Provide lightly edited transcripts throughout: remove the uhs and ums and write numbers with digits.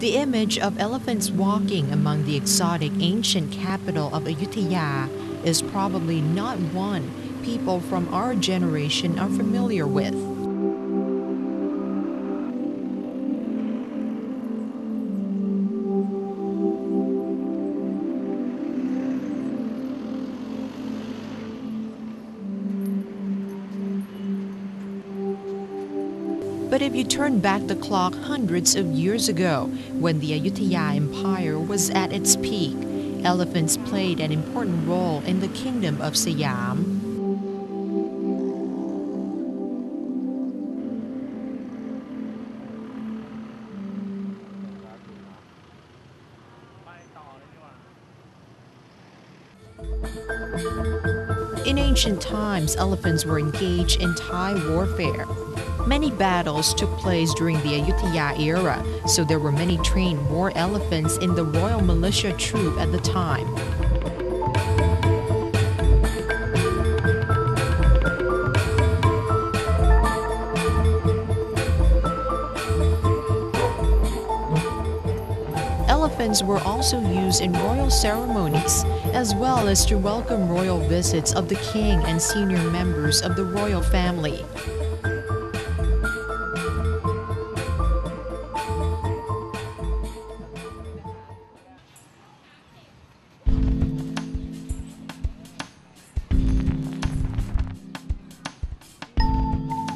The image of elephants walking among the exotic ancient capital of Ayutthaya is probably not one people from our generation are familiar with. But if you turn back the clock hundreds of years ago, when the Ayutthaya Empire was at its peak, elephants played an important role in the kingdom of Siam. In ancient times, elephants were engaged in Thai warfare. Many battles took place during the Ayutthaya era, so there were many trained war elephants in the royal militia troop at the time. Elephants were also used in royal ceremonies, as well as to welcome royal visits of the king and senior members of the royal family.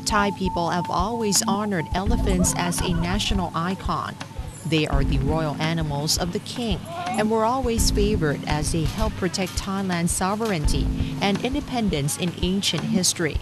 Thai people have always honored elephants as a national icon. They are the royal animals of the king and were always favored as they help protect Thailand's sovereignty and independence in ancient history.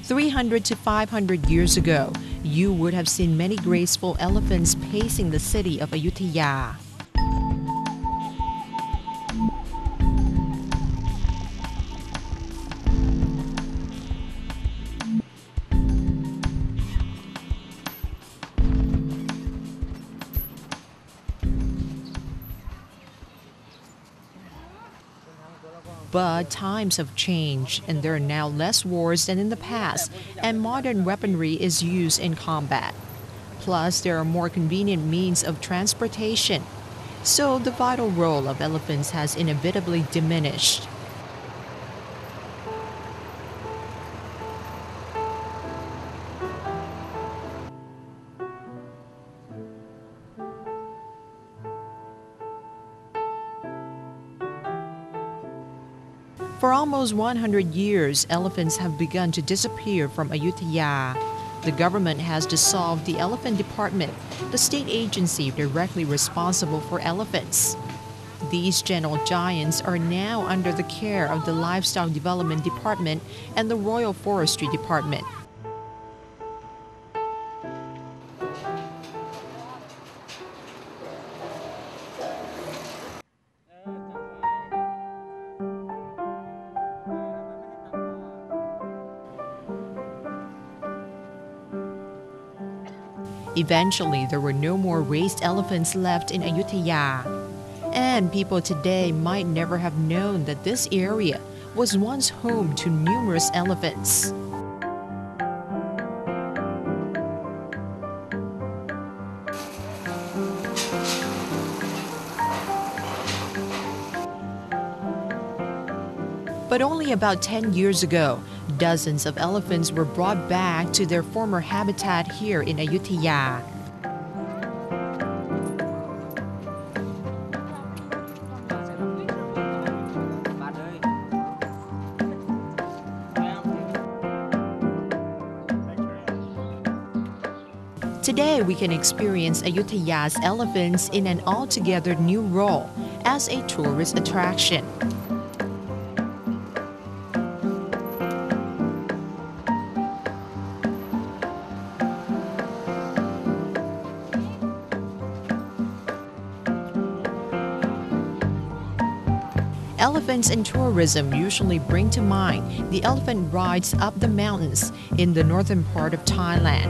"300 to 500 years ago, you would have seen many graceful elephants pacing the city of Ayutthaya. But times have changed, and there are now less wars than in the past, and modern weaponry is used in combat. Plus, there are more convenient means of transportation. So the vital role of elephants has inevitably diminished. For almost 100 years, elephants have begun to disappear from Ayutthaya. The government has dissolved the Elephant Department, the state agency directly responsible for elephants. These gentle giants are now under the care of the Livestock Development Department and the Royal Forestry Department. Eventually, there were no more raised elephants left in Ayutthaya. And people today might never have known that this area was once home to numerous elephants. But only about 10 years ago, dozens of elephants were brought back to their former habitat here in Ayutthaya. Today, we can experience Ayutthaya's elephants in an altogether new role as a tourist attraction. Elephants and tourism usually bring to mind the elephant rides up the mountains in the northern part of Thailand.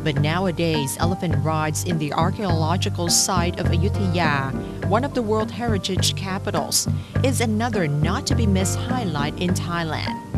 But nowadays, elephant rides in the archaeological site of Ayutthaya, one of the World Heritage capitals, is another not to be missed highlight in Thailand.